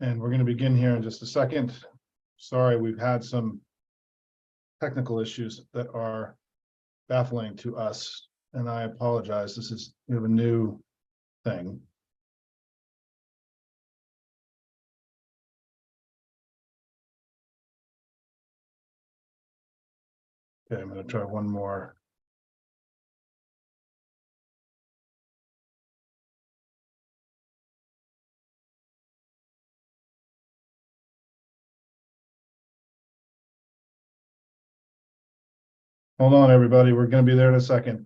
And we're going to begin here in just a second. Sorry, we've had some technical issues that are baffling to us, and I apologize. We have a new thing. Okay, I'm going to try one more. Hold on, everybody. We're going to be there in a second.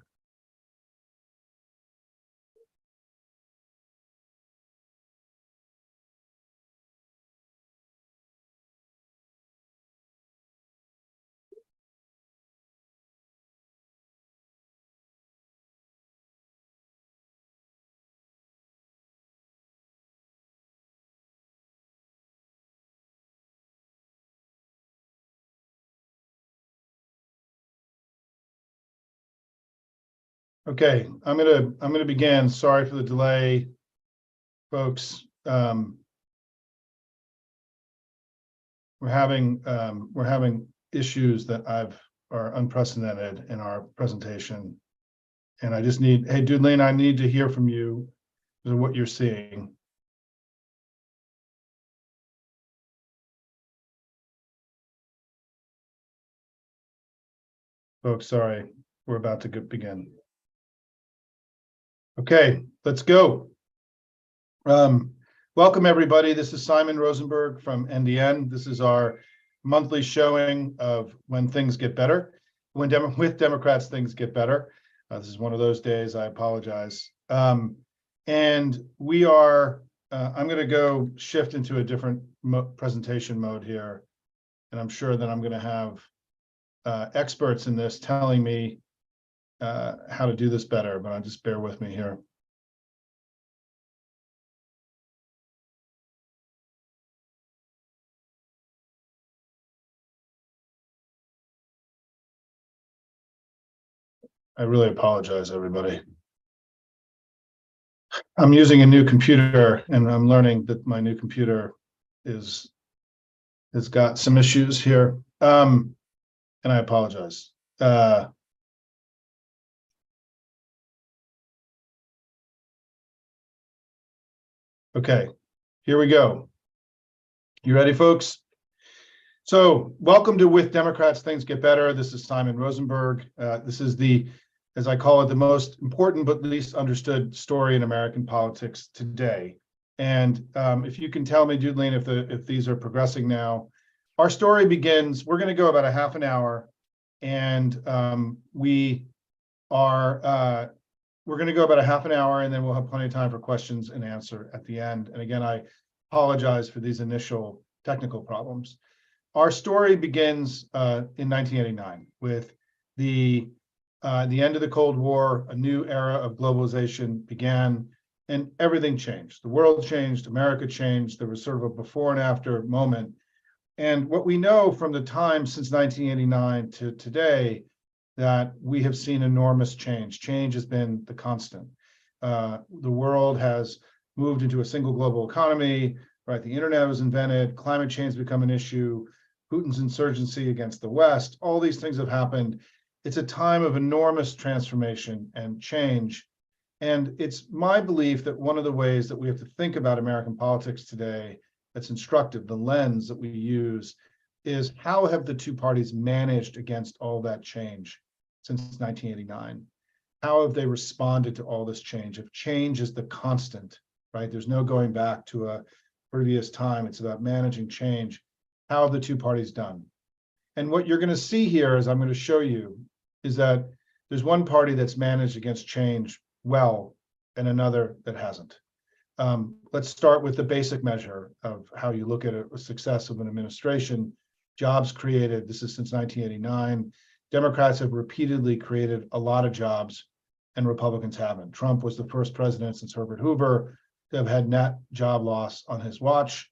Okay, I'm gonna begin. Sorry for the delay, folks. We're having issues that are unprecedented in our presentation, and I just need. Hey, Dudlene, I need to hear from you what you're seeing. Folks, sorry, we're about to begin. Okay, let's go. Welcome, everybody. This is Simon Rosenberg from NDN. This is our monthly showing of when things get better. With Democrats, things get better. This is one of those days. I apologize. And we are, I'm going to go shift into a different presentation mode here. And I'm sure that I'm going to have experts in this telling me how to do this better, but I'll just bear with me here. I really apologize, everybody. I'm using a new computer, and I'm learning that my new computer has got some issues here, and I apologize. Okay, here we go. You ready, folks? So welcome to With Democrats, Things Get Better. This is Simon Rosenberg. This is the, as I call it, the most important but least understood story in American politics today. And if you can tell me, Dudlene, if these are progressing now. Our story begins, we're going to go about a half an hour, and we're going to go about a half an hour, and then we'll have plenty of time for questions and answer at the end. And again, I apologize for these initial technical problems. Our story begins in 1989 with the end of the Cold War. A new era of globalization began, and everything changed. The world changed, America changed. There was sort of a before and after moment. And what we know from the time since 1989 to today, that we have seen enormous change. Change has been the constant. The world has moved into a single global economy, right? The internet was invented, climate change has become an issue, Putin's insurgency against the West, all these things have happened. It's a time of enormous transformation and change. And it's my belief that one of the ways that we have to think about American politics today that's instructive, the lens that we use, is how have the two parties managed against all that change since 1989? How have they responded to all this change? If change is the constant, right? There's no going back to a previous time. It's about managing change. How have the two parties done? And what you're going to see here, as I'm going to show you, is that there's one party that's managed against change well and another that hasn't. Let's start with the basic measure of how you look at a success of an administration. Jobs created, this is since 1989. Democrats have repeatedly created a lot of jobs and Republicans haven't. Trump was the first president since Herbert Hoover to have had net job loss on his watch.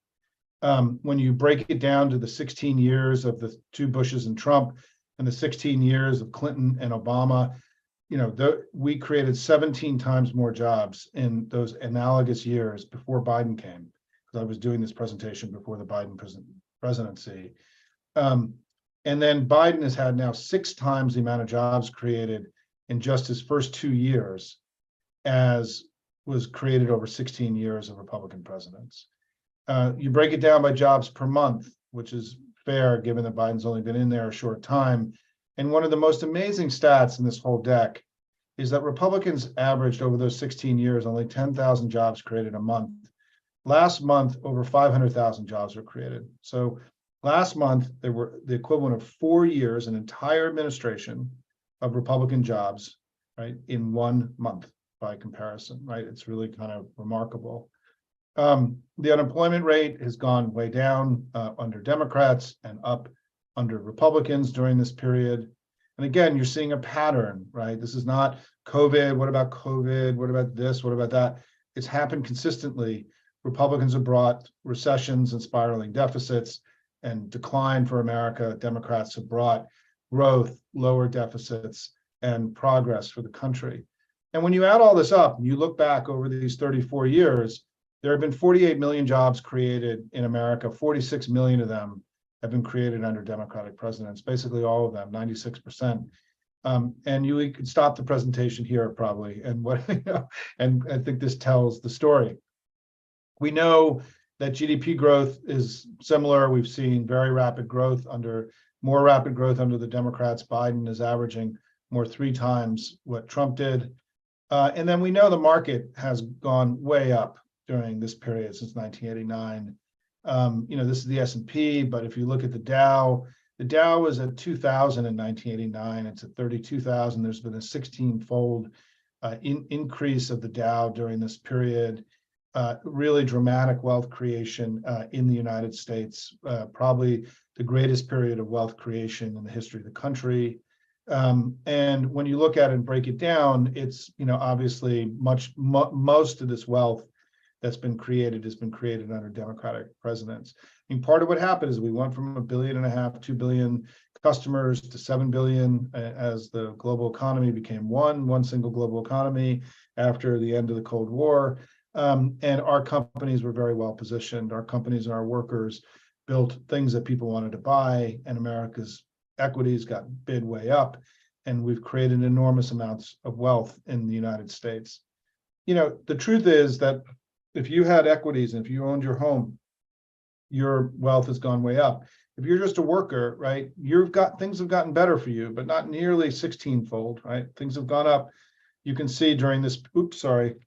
When you break it down to the 16 years of the two Bushes and Trump and the 16 years of Clinton and Obama, you know, we created 17 times more jobs in those analogous years before Biden came. because I was doing this presentation before the Biden presidency. And then Biden has had now 6 times the amount of jobs created in just his first 2 years as was created over 16 years of Republican presidents. You break it down by jobs per month, which is fair given that Biden's only been in there a short time. And one of the most amazing stats in this whole deck is that Republicans averaged over those 16 years only 10,000 jobs created a month. Last month, over 500,000 jobs were created. So last month, there were the equivalent of 4 years, an entire administration of Republican jobs, right, in 1 month by comparison, right? It's really kind of remarkable. The unemployment rate has gone way down under Democrats and up under Republicans during this period. And again, you're seeing a pattern, right? This is not COVID. What about COVID? What about this? What about that? It's happened consistently. Republicans have brought recessions and spiraling deficits and decline for America. Democrats have brought growth, lower deficits, and progress for the country. And when you add all this up and you look back over these 34 years, there have been 48 million jobs created in America. 46 million of them have been created under Democratic presidents, basically all of them, 96%. And you could stop the presentation here probably. And and I think this tells the story. We know that GDP growth is similar. We've seen very rapid growth more rapid growth under the Democrats. Biden is averaging more 3 times what Trump did. And then we know the market has gone way up during this period since 1989. This is the S&P, but if you look at the Dow was at 2,000 in 1989. It's at 32,000. There's been a 16-fold increase of the Dow during this period. Really dramatic wealth creation in the United States, probably the greatest period of wealth creation in the history of the country. And when you look at it and break it down, it's, obviously most of this wealth that's been created has been created under Democratic presidents. I mean, part of what happened is we went from 1.5 billion, 2 billion customers to 7 billion as the global economy became one single global economy after the end of the Cold War. And our companies were very well positioned. Our companies and our workers built things that people wanted to buy, and America's equities got bid way up, and we've created enormous amounts of wealth in the United States. The truth is that if you had equities and if you owned your home, your wealth has gone way up. If you're just a worker, right, things have gotten better for you, but not nearly 16-fold, right? Things have gone up. You can see during this period,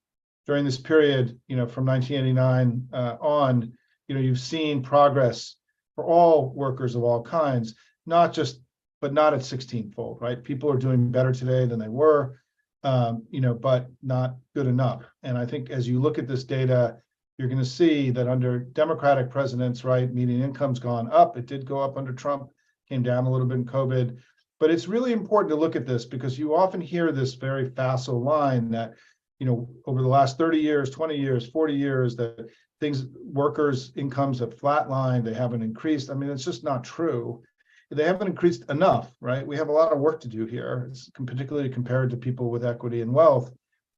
from 1989 on, you've seen progress for all workers of all kinds, but not at 16-fold, right? People are doing better today than they were, but not good enough. And I think as you look at this data, you're going to see that under Democratic presidents, right, median income's gone up. It did go up under Trump, came down a little bit in COVID. But it's really important to look at this because you often hear this very facile line that, over the last 30 years, 20 years, 40 years, that workers' incomes have flatlined, they haven't increased. I mean, it's just not true. They haven't increased enough, right? We have a lot of work to do here, particularly compared to people with equity and wealth.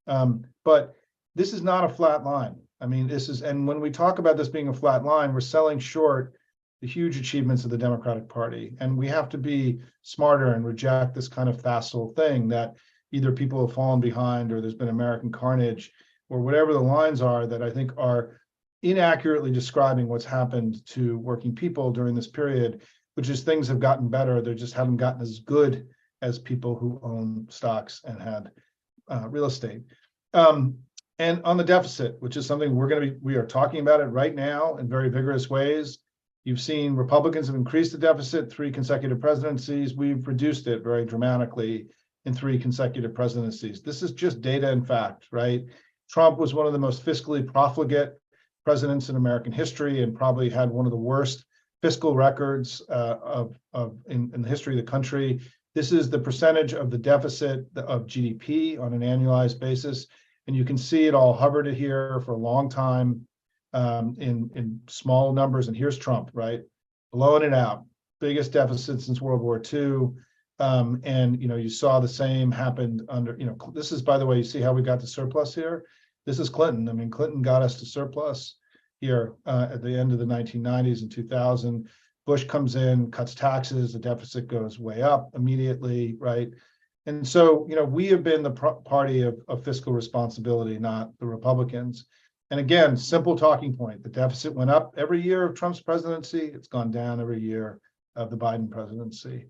But this is not a flat line. I mean, and when we talk about this being a flat line, we're selling short the huge achievements of the Democratic Party. And we have to be smarter and reject this kind of facile thing that either people have fallen behind or there's been American carnage or whatever the lines are that I think are inaccurately describing what's happened to working people during this period, which is things have gotten better. They just haven't gotten as good as people who own stocks and had real estate. And on the deficit, which is something we are talking about it right now in very vigorous ways. You've seen Republicans have increased the deficit 3 consecutive presidencies. We've reduced it very dramatically in 3 consecutive presidencies. This is just data and fact, right? Trump was one of the most fiscally profligate presidents in American history and probably had one of the worst fiscal records in the history of the country. This is the percentage of the deficit of GDP on an annualized basis. And you can see it all hovered here for a long time in small numbers. And here's Trump, right? Blowing it out. Biggest deficit since World War II. And, you saw the same happened under, this is, by the way, you see how we got to surplus here? This is Clinton. I mean, Clinton got us to surplus. here at the end of the 1990s and 2000. Bush comes in, cuts taxes, the deficit goes way up immediately, right? And so, we have been the party of fiscal responsibility, not the Republicans. And again, simple talking point, the deficit went up every year of Trump's presidency, it's gone down every year of the Biden presidency.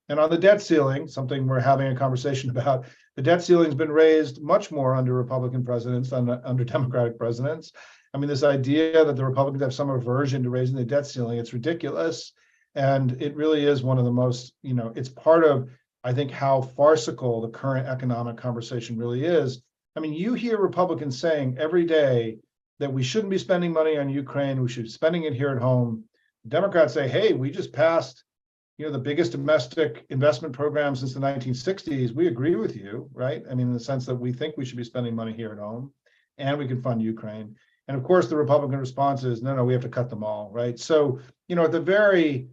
And on the debt ceiling, something we're having a conversation about, the debt ceiling's been raised much more under Republican presidents than under Democratic presidents. I mean, this idea that the Republicans have some aversion to raising the debt ceiling, it's ridiculous. And it really is one of the most, it's part of, I think, how farcical the current economic conversation really is. I mean, you hear Republicans saying every day that we shouldn't be spending money on Ukraine, we should be spending it here at home. Democrats say, hey, we just passed, the biggest domestic investment program since the 1960s. We agree with you, right? I mean, in the sense that we think we should be spending money here at home and we can fund Ukraine. And of course, the Republican response is, no, we have to cut them all, right? So, at the very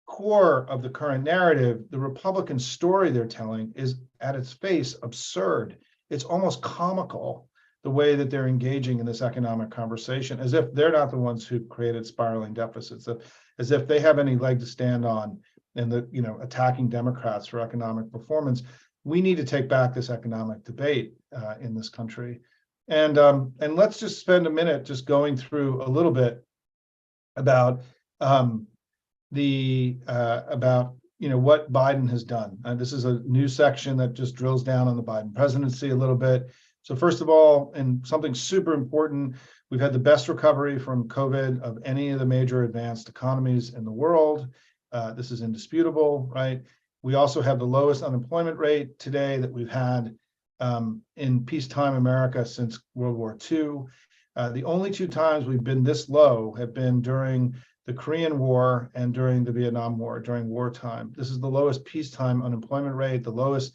core of the current narrative, the Republican story they're telling is at its face absurd. It's almost comical the way that they're engaging in this economic conversation, as if they're not the ones who created spiraling deficits, as if they have any leg to stand on in the, attacking Democrats for economic performance. We need to take back this economic debate in this country. And let's just spend a minute just going through a little bit about what Biden has done. This is a new section that just drills down on the Biden presidency a little bit. So first of all, and something super important, we've had the best recovery from COVID of any of the major advanced economies in the world. This is indisputable, right? We also have the lowest unemployment rate today that we've had in peacetime America since World War II. The only two times we've been this low have been during the Korean War and during the Vietnam War, during wartime. This is the lowest peacetime unemployment rate, the lowest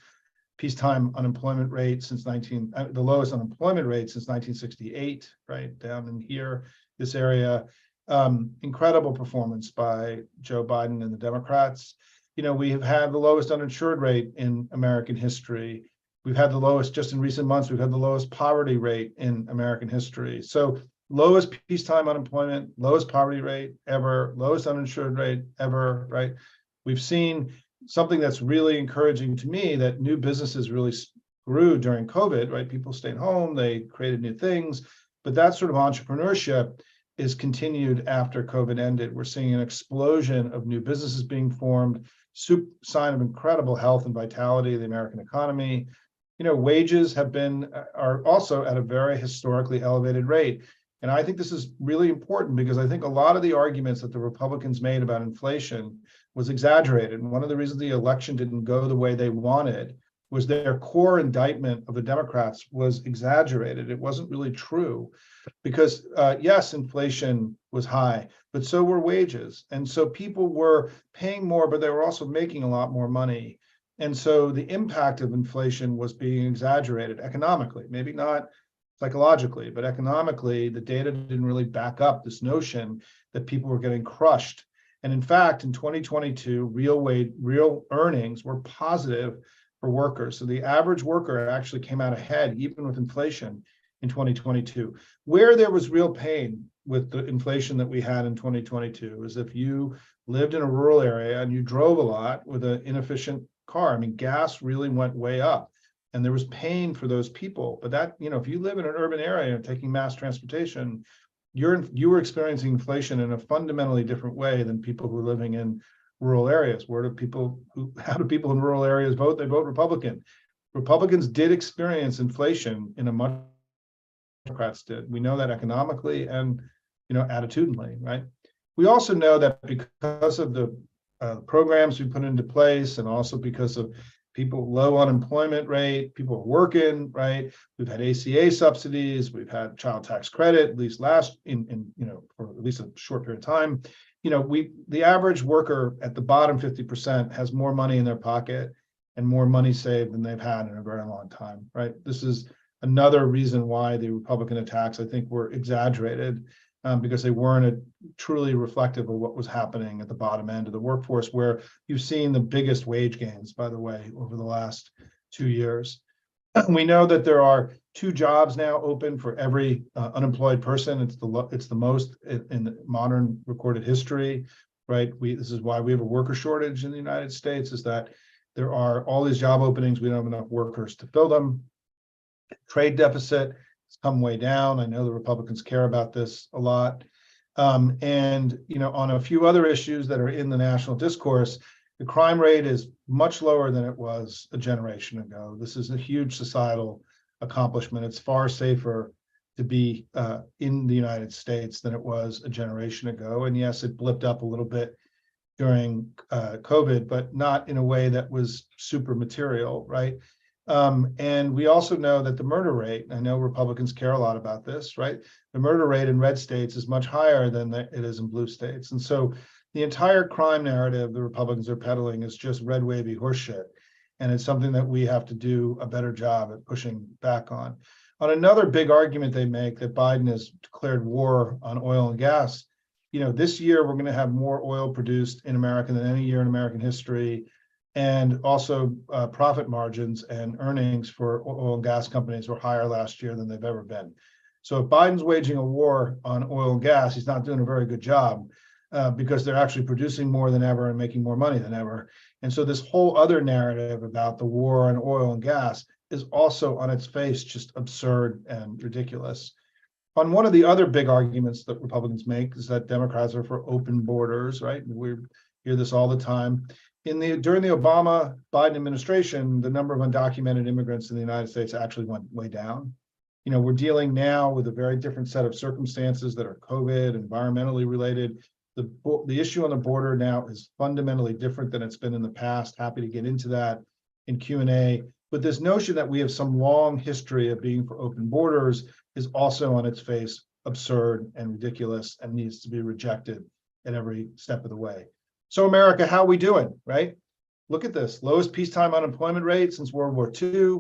peacetime unemployment rate since the lowest unemployment rate since 1968, right down in here, this area. Incredible performance by Joe Biden and the Democrats. We have had the lowest uninsured rate in American history. We've had the lowest, just in recent months, we've had the lowest poverty rate in American history. So lowest peacetime unemployment, lowest poverty rate ever, lowest uninsured rate ever, right? We've seen something that's really encouraging to me, that new businesses really grew during COVID, right? People stayed home, they created new things, but that sort of entrepreneurship is continued after COVID ended. We're seeing an explosion of new businesses being formed, sign of incredible health and vitality of the American economy. Wages are also at a very historically elevated rate. And I think this is really important because I think a lot of the arguments that the Republicans made about inflation was exaggerated. And one of the reasons the election didn't go the way they wanted was their core indictment of the Democrats was exaggerated. It wasn't really true because yes, inflation was high, but so were wages. And so people were paying more, but they were also making a lot more money. And so the impact of inflation was being exaggerated economically, maybe not psychologically, but economically, the data didn't really back up this notion that people were getting crushed. And in fact, in 2022, real earnings were positive for workers. So the average worker actually came out ahead, even with inflation in 2022. Where there was real pain with the inflation that we had in 2022 is if you lived in a rural area and you drove a lot with an inefficient car. I mean, gas really went way up. And there was pain for those people. But that, if you live in an urban area and taking mass transportation, you were experiencing inflation in a fundamentally different way than people who are living in rural areas. How do people in rural areas vote? They vote Republican. Republicans did experience inflation in a much Democrats did. We know that economically and attitudinally, right? We also know that because of the programs we put into place, and also because of low unemployment rate, people are working, right? We've had ACA subsidies, we've had child tax credit, at least for at least a short period of time. The average worker at the bottom 50% has more money in their pocket and more money saved than they've had in a very long time, right? This is another reason why the Republican attacks, I think, were exaggerated. Because they weren't truly reflective of what was happening at the bottom end of the workforce, where you've seen the biggest wage gains, by the way, over the last 2 years. We know that there are 2 jobs now open for every unemployed person. It's the most in the modern recorded history, right? This is why we have a worker shortage in the United States, is that there are all these job openings. We don't have enough workers to fill them. Trade deficit has come way down. I know the Republicans care about this a lot. And on a few other issues that are in the national discourse, the crime rate is much lower than it was a generation ago. This is a huge societal accomplishment. It's far safer to be in the United States than it was a generation ago. And yes, it blipped up a little bit during COVID, but not in a way that was super material, right? And we also know that the murder rate, I know Republicans care a lot about this, right? The murder rate in red states is much higher than it is in blue states. And so the entire crime narrative the Republicans are peddling is just red wavy horseshit. And it's something that we have to do a better job at pushing back on. On another big argument they make, that Biden has declared war on oil and gas. This year we're going to have more oil produced in America than any year in American history. And also profit margins and earnings for oil and gas companies were higher last year than they've ever been. So if Biden's waging a war on oil and gas, he's not doing a very good job because they're actually producing more than ever and making more money than ever. And so this whole other narrative about the war on oil and gas is also on its face just absurd and ridiculous. On one of the other big arguments that Republicans make is that Democrats are for open borders, right? We hear this all the time. During the Obama-Biden administration, the number of undocumented immigrants in the United States actually went way down. We're dealing now with a very different set of circumstances that are COVID, environmentally related. The issue on the border now is fundamentally different than it's been in the past. Happy to get into that in Q&A. But this notion that we have some long history of being for open borders is also on its face absurd and ridiculous and needs to be rejected at every step of the way. So America, how are we doing, right? Look at this, lowest peacetime unemployment rate since World War II.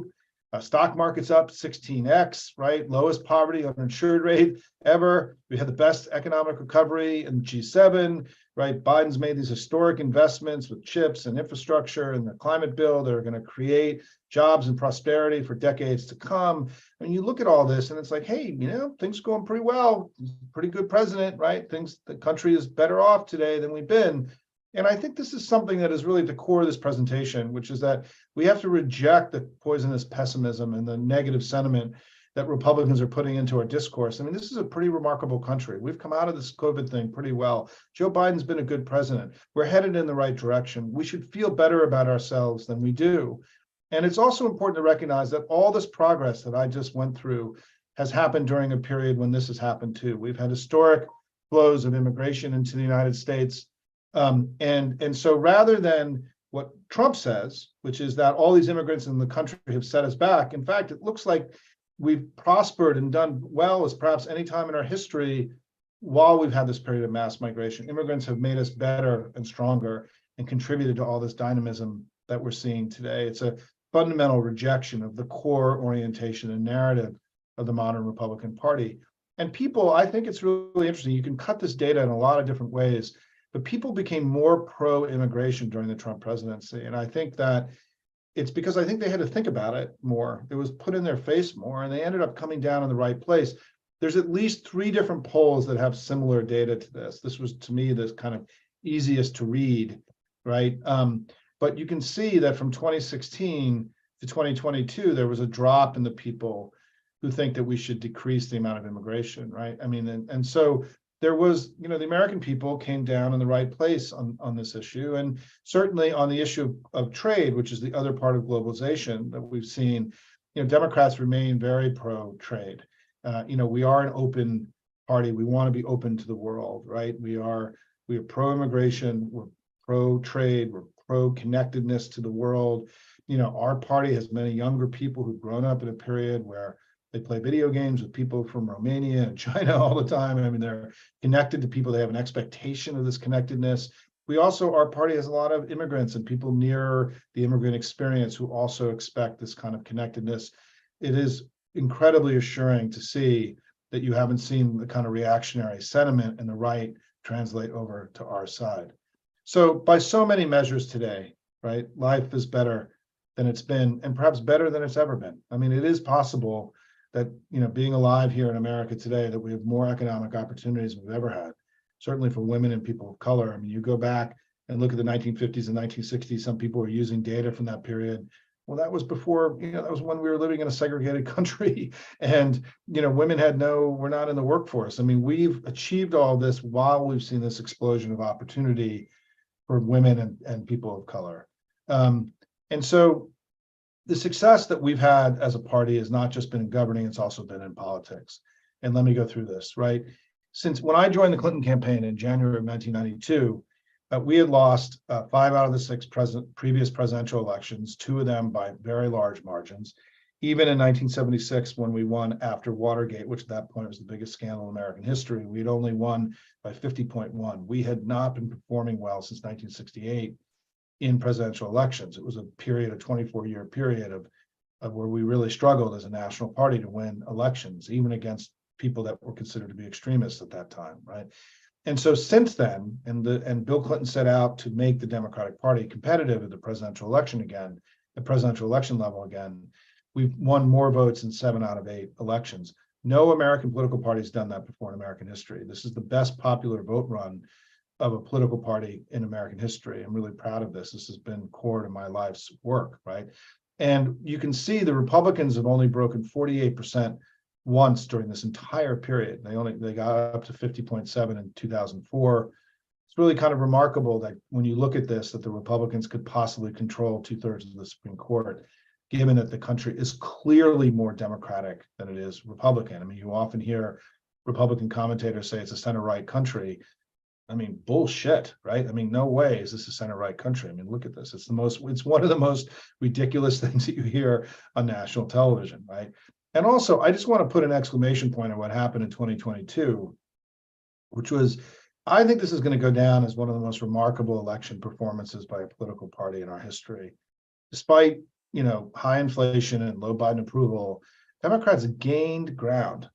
Stock market's up 16x, right? Lowest poverty uninsured rate ever. We had the best economic recovery in G7, right? Biden's made these historic investments with chips and infrastructure and the climate bill that are going to create jobs and prosperity for decades to come. I mean, you look at all this and it's like, hey, things are going pretty well. Pretty good president, right? The country is better off today than we've been. And I think this is something that is really at the core of this presentation, which is that we have to reject the poisonous pessimism and the negative sentiment that Republicans are putting into our discourse. I mean, this is a pretty remarkable country. We've come out of this COVID thing pretty well. Joe Biden's been a good president. We're headed in the right direction. We should feel better about ourselves than we do. And it's also important to recognize that all this progress that I just went through has happened during a period when this has happened too. We've had historic flows of immigration into the United States. And so rather than what Trump says, which is that all these immigrants in the country have set us back, in fact, it looks like we've prospered and done well as perhaps any time in our history while we've had this period of mass migration. Immigrants have made us better and stronger and contributed to all this dynamism that we're seeing today. It's a fundamental rejection of the core orientation and narrative of the modern Republican Party. And people, I think it's really interesting. You can cut this data in a lot of different ways. But people became more pro-immigration during the Trump presidency. And I think that it's because I think they had to think about it more. It was put in their face more, and they ended up coming down in the right place. There's at least 3 different polls that have similar data to this. This was, to me, the kind of easiest to read, right? But you can see that from 2016 to 2022, there was a drop in the people who think that we should decrease the amount of immigration, right? I mean, and so there was, the American people came down in the right place on this issue. And certainly on the issue of trade, which is the other part of globalization that we've seen, Democrats remain very pro-trade. We are an open party. We want to be open to the world, right? We are pro-immigration, we're pro-trade, we're pro-connectedness to the world. Our party has many younger people who've grown up in a period where they play video games with people from Romania and China all the time. I mean, they're connected to people. They have an expectation of this connectedness. Our party has a lot of immigrants and people near the immigrant experience who also expect this kind of connectedness. It is incredibly assuring to see that you haven't seen the kind of reactionary sentiment in the right translate over to our side. So by so many measures today, right, life is better than it's been, and perhaps better than it's ever been. I mean, it is possible that, being alive here in America today, that we have more economic opportunities than we've ever had, certainly for women and people of color. I mean, you go back and look at the 1950s and 1960s, some people were using data from that period. Well, that was before, that was when we were living in a segregated country, and, women were not in the workforce. I mean, we've achieved all this while we've seen this explosion of opportunity for women and people of color. And so the success that we've had as a party has not just been in governing, it's also been in politics. And let me go through this, right? Since when I joined the Clinton campaign in January of 1992, we had lost 5 out of the 6 previous presidential elections, 2 of them by very large margins. Even in 1976, when we won after Watergate, which at that point was the biggest scandal in American history, we'd only won by 50.1. We had not been performing well since 1968 in presidential elections. It was a period, a 24-year period of where we really struggled as a national party to win elections, even against people that were considered to be extremists at that time, right? And so since then, and Bill Clinton set out to make the Democratic Party competitive at the presidential election again, the presidential election level again, we've won more votes in 7 out of 8 elections. No American political party has done that before in American history. This is the best popular vote run of a political party in American history. I'm really proud of this. This has been core to my life's work, right? And you can see the Republicans have only broken 48% once during this entire period. They got up to 50.7 in 2004. It's really kind of remarkable that when you look at this, that the Republicans could possibly control 2/3 of the Supreme Court, given that the country is clearly more Democratic than it is Republican. I mean, you often hear Republican commentators say it's a center-right country. I mean, bullshit, right? I mean, no way is this a center-right country. I mean, look at this. It's one of the most ridiculous things that you hear on national television, right? And also, I just want to put an exclamation point on what happened in 2022, which was, I think this is going to go down as one of the most remarkable election performances by a political party in our history. Despite, high inflation and low Biden approval, Democrats gained ground,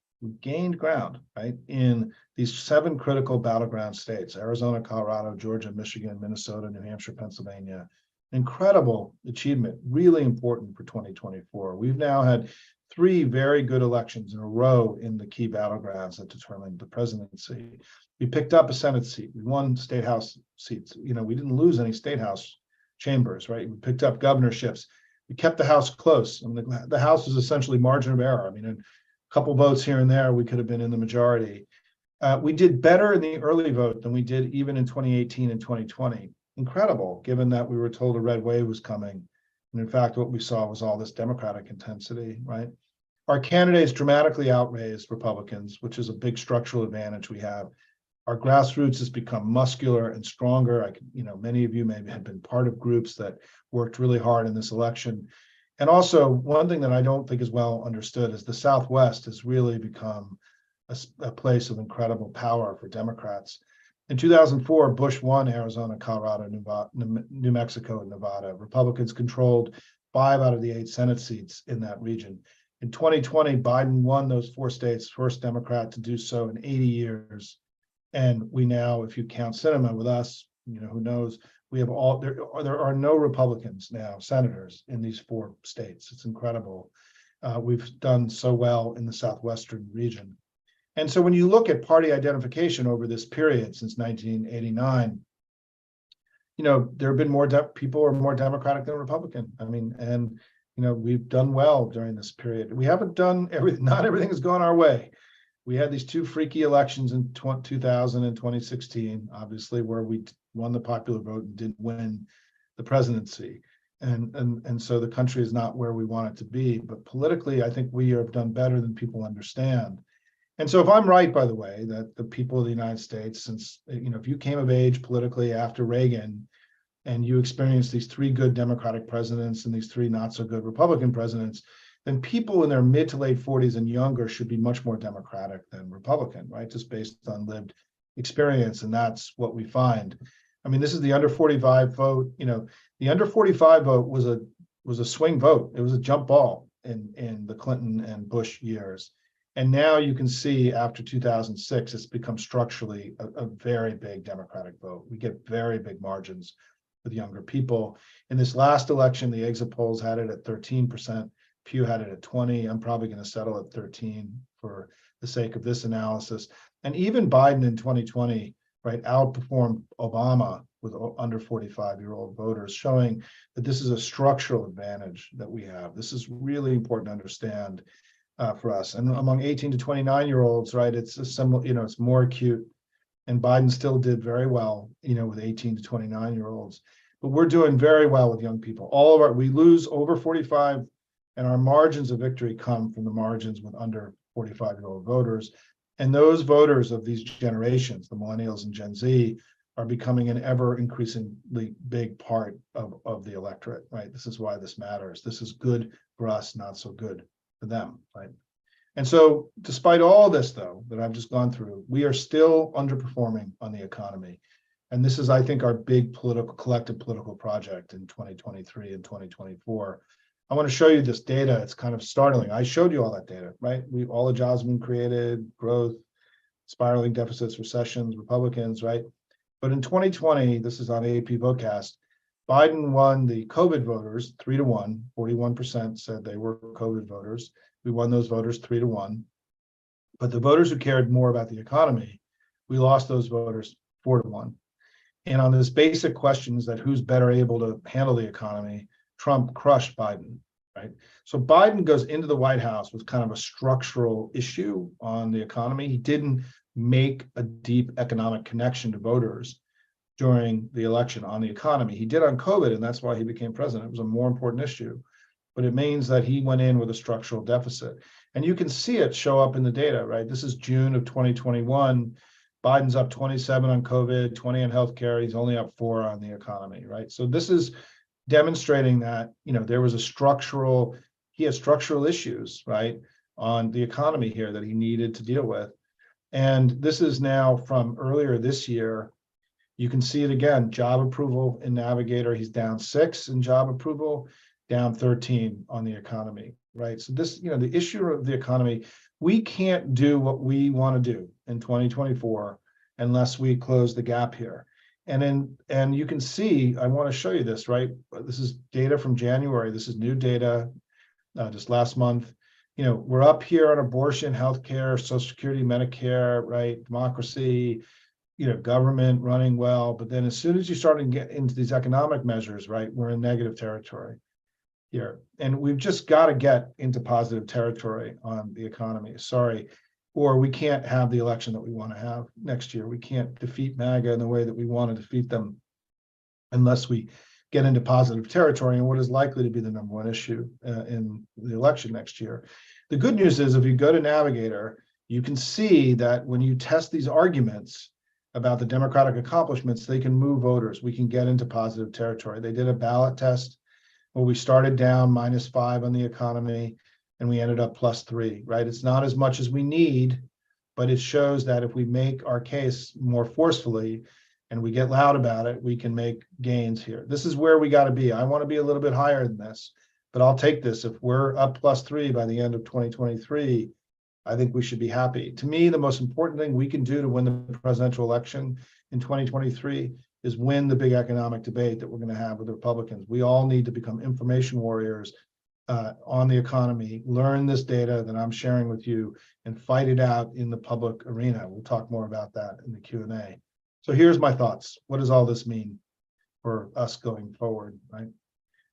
right, in these 7 critical battleground states: Arizona, Colorado, Georgia, Michigan, Minnesota, New Hampshire, Pennsylvania. Incredible achievement, really important for 2024. We've now had 3 very good elections in a row in the key battlegrounds that determined the presidency. We picked up a Senate seat. We won state house seats. We didn't lose any state house chambers, right? We picked up governorships. We kept the House close. I mean, the House was essentially margin of error. I mean, a couple votes here and there, we could have been in the majority. We did better in the early vote than we did even in 2018 and 2020. Incredible, given that we were told a red wave was coming. And in fact, what we saw was all this Democratic intensity, right? Our candidates dramatically outraised Republicans, which is a big structural advantage we have. Our grassroots has become muscular and stronger. Many of you maybe have been part of groups that worked really hard in this election. And also, one thing that I don't think is well understood is the Southwest has really become a place of incredible power for Democrats. In 2004, Bush won Arizona, Colorado, New Mexico, and Nevada. Republicans controlled 5 out of the 8 Senate seats in that region. In 2020, Biden won those 4 states, first Democrat to do so in 80 years. And we now, if you count Sinema with us, who knows, we have there are no Republicans now, senators in these 4 states. It's incredible. We've done so well in the Southwestern region. And so when you look at party identification over this period since 1989, there have been more people are more Democratic than Republican. I mean, and we've done well during this period. We haven't done everything. Not everything has gone our way. We had these 2 freaky elections in 2000 and 2016, obviously, where we won the popular vote and didn't win the presidency. And so the country is not where we want it to be. But politically, I think we have done better than people understand. And so if I'm right, by the way, that the people of the United States, since, if you came of age politically after Reagan and you experienced these 3 good Democratic presidents and these 3 not so good Republican presidents, then people in their mid to late 40s and younger should be much more Democratic than Republican, right? Just based on lived experience. And that's what we find. I mean, this is the under 45 vote. The under 45 vote was a swing vote. It was a jump ball in the Clinton and Bush years. And now you can see after 2006, it's become structurally a very big Democratic vote. We get very big margins with younger people. In this last election, the exit polls had it at 13%. Pew had it at 20. I'm probably going to settle at 13 for the sake of this analysis. And even Biden in 2020, right, outperformed Obama with under 45-year-old voters, showing that this is a structural advantage that we have. This is really important to understand for us. And among 18 to 29-year-olds, right, it's a similar, it's more acute. And Biden still did very well, with 18 to 29-year-olds. But we're doing very well with young people. We lose over 45, and our margins of victory come from the margins with under 45-year-old voters. And those voters of these generations, the millennials and Gen Z, are becoming an ever increasingly big part of the electorate, right? This is why this matters. This is good for us, not so good for them, right? And so despite all this, though, that I've just gone through, we are still underperforming on the economy. And this is, I think, our big collective political project in 2023 and 2024. I want to show you this data. It's kind of startling. I showed you all that data, right? All the jobs have been created, growth, spiraling deficits, recessions, Republicans, right? But in 2020, this is on AAP Vocast, Biden won the COVID voters 3-1. 41% said they were COVID voters. We won those voters 3-1. But the voters who cared more about the economy, we lost those voters 4-1. And on this basic question is that who's better able to handle the economy, Trump crushed Biden, right? So Biden goes into the White House with kind of a structural issue on the economy. He didn't make a deep economic connection to voters during the election on the economy. He did on COVID, and that's why he became president. It was a more important issue. But it means that he went in with a structural deficit. And you can see it show up in the data, right? This is June of 2021. Biden's up 27 on COVID, 20 on healthcare. He's only up 4 on the economy, right? So this is demonstrating that, there was he had structural issues, right, on the economy here that he needed to deal with. And this is now from earlier this year. You can see it again, job approval in Navigator, he's down 6 in job approval, down 13 on the economy, right? So this, the issue of the economy, we can't do what we want to do in 2024 unless we close the gap here. And you can see, I want to show you this, right? This is data from January. This is new data just last month. We're up here on abortion, healthcare, Social Security, Medicare, right? Democracy, government running well. But then as soon as you start to get into these economic measures, right, we're in negative territory here. And we've just got to get into positive territory on the economy. Sorry. Or we can't have the election that we want to have next year. We can't defeat MAGA in the way that we want to defeat them unless we get into positive territory and what is likely to be the number one issue in the election next year. The good news is if you go to Navigator, you can see that when you test these arguments about the Democratic accomplishments, they can move voters. We can get into positive territory. They did a ballot test where we started down -5 on the economy, and we ended up +3, right? It's not as much as we need, but it shows that if we make our case more forcefully and we get loud about it, we can make gains here. This is where we got to be. I want to be a little bit higher than this, but I'll take this. If we're up +3 by the end of 2023, I think we should be happy. To me, the most important thing we can do to win the presidential election in 2023 is win the big economic debate that we're going to have with the Republicans. We all need to become information warriors on the economy, learn this data that I'm sharing with you, and fight it out in the public arena. We'll talk more about that in the Q&A. So here's my thoughts. What does all this mean for us going forward, right?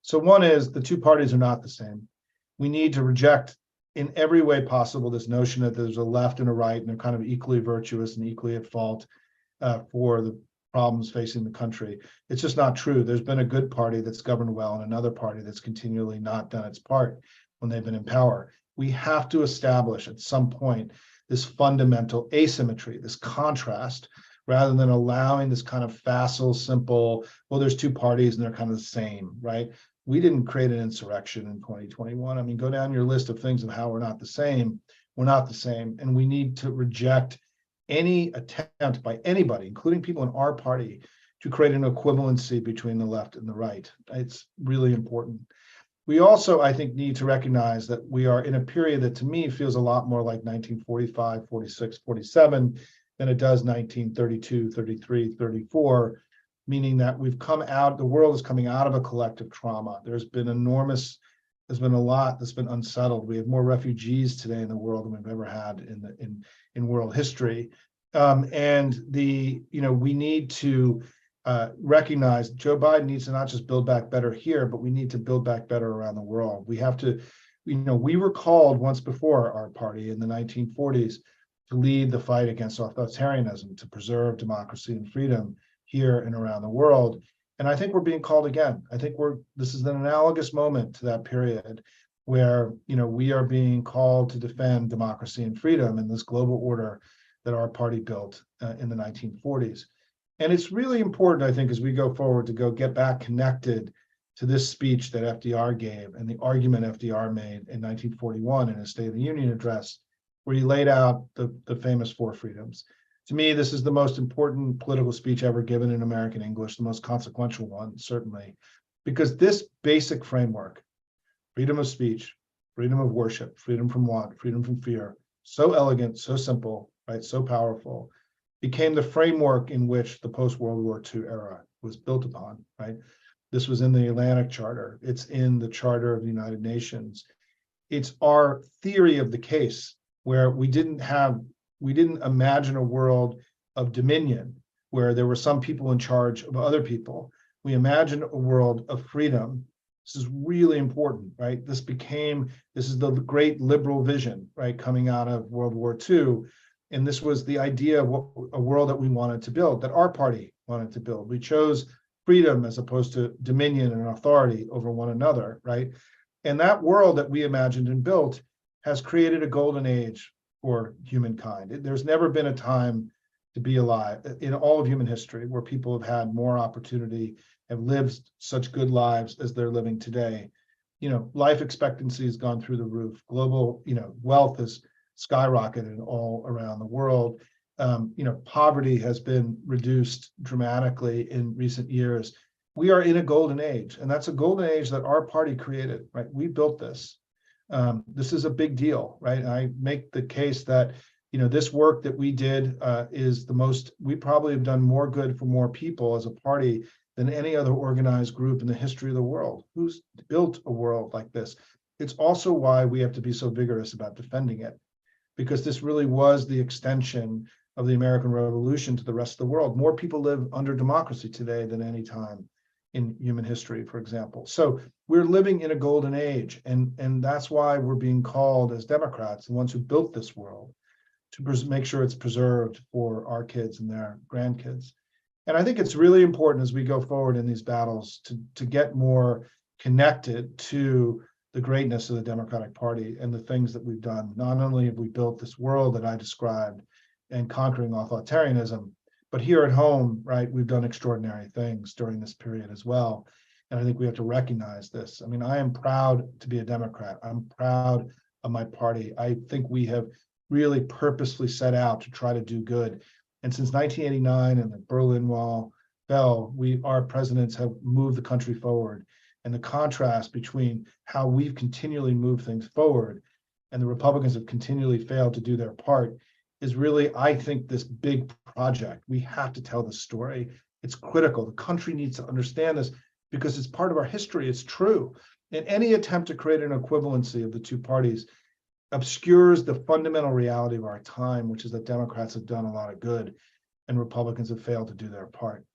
So one is the two parties are not the same. We need to reject in every way possible this notion that there's a left and a right and they're kind of equally virtuous and equally at fault for the problems facing the country. It's just not true. There's been a good party that's governed well and another party that's continually not done its part when they've been in power. We have to establish at some point this fundamental asymmetry, this contrast, rather than allowing this kind of facile, simple, well, there's two parties and they're kind of the same, right? We didn't create an insurrection in 2021. I mean, go down your list of things of how we're not the same. We're not the same. And we need to reject any attempt by anybody, including people in our party, to create an equivalency between the left and the right. It's really important. We also, I think, need to recognize that we are in a period that to me feels a lot more like 1945, 46, 47 than it does 1932, 33, 34, meaning that the world is coming out of a collective trauma. There's been a lot that's been unsettled. We have more refugees today in the world than we've ever had in world history. We need to recognize Joe Biden needs to not just build back better here, but we need to build back better around the world. We have to, we were called once before, our party in the 1940s, to lead the fight against authoritarianism, to preserve democracy and freedom here and around the world. And I think we're being called again. I think this is an analogous moment to that period where, we are being called to defend democracy and freedom in this global order that our party built in the 1940s. And it's really important, I think, as we go forward to get back connected to this speech that FDR gave and the argument FDR made in 1941 in his State of the Union address, where he laid out the famous four freedoms. To me, this is the most important political speech ever given in American English, the most consequential one, certainly, because this basic framework, freedom of speech, freedom of worship, freedom from want, freedom from fear, so elegant, so simple, right, so powerful, became the framework in which the post-World War II era was built upon, right? This was in the Atlantic Charter. It's in the Charter of the United Nations. It's our theory of the case where we didn't imagine a world of dominion where there were some people in charge of other people. We imagined a world of freedom. This is really important, right? This is the great liberal vision, right, coming out of World War II. And this was the idea of a world that we wanted to build, that our party wanted to build. We chose freedom as opposed to dominion and authority over one another, right? And that world that we imagined and built has created a golden age for humankind. There's never been a time to be alive in all of human history where people have had more opportunity, have lived such good lives as they're living today. Life expectancy has gone through the roof. Global, wealth has skyrocketed all around the world. Poverty has been reduced dramatically in recent years. We are in a golden age, and that's a golden age that our party created, right? We built this. This is a big deal, right? I make the case that, this work that we did is we probably have done more good for more people as a party than any other organized group in the history of the world who's built a world like this. It's also why we have to be so vigorous about defending it, because this really was the extension of the American Revolution to the rest of the world. More people live under democracy today than any time in human history, for example. So we're living in a golden age, and that's why we're being called as Democrats, the ones who built this world, to make sure it's preserved for our kids and their grandkids. And I think it's really important as we go forward in these battles to get more connected to the greatness of the Democratic Party and the things that we've done. Not only have we built this world that I described and conquering authoritarianism, but here at home, right, we've done extraordinary things during this period as well. And I think we have to recognize this. I mean, I am proud to be a Democrat. I'm proud of my party. I think we have really purposefully set out to try to do good. And since 1989 and the Berlin Wall fell, our presidents have moved the country forward. And the contrast between how we've continually moved things forward and the Republicans have continually failed to do their part is really, I think, this big project. We have to tell this story. It's critical. The country needs to understand this because it's part of our history. It's true. And any attempt to create an equivalency of the two parties obscures the fundamental reality of our time, which is that Democrats have done a lot of good and Republicans have failed to do their part.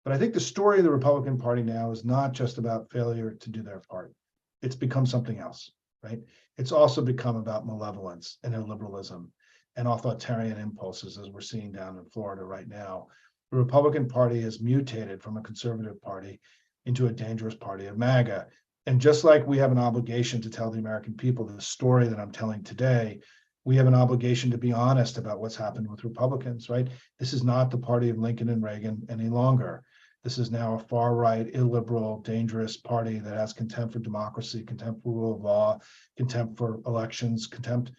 But I think the story of the Republican Party now is not just about failure to do their part. It's become something else, right? It's also become about malevolence and illiberalism and authoritarian impulses, as we're seeing down in Florida right now. The Republican Party has mutated from a conservative party into a dangerous party of MAGA. And just like we have an obligation to tell the American people the story that I'm telling today, we have an obligation to be honest about what's happened with Republicans, right? This is not the party of Lincoln and Reagan any longer. This is now a far-right, illiberal, dangerous party that has contempt for democracy, contempt for rule of law, contempt for elections, contempt,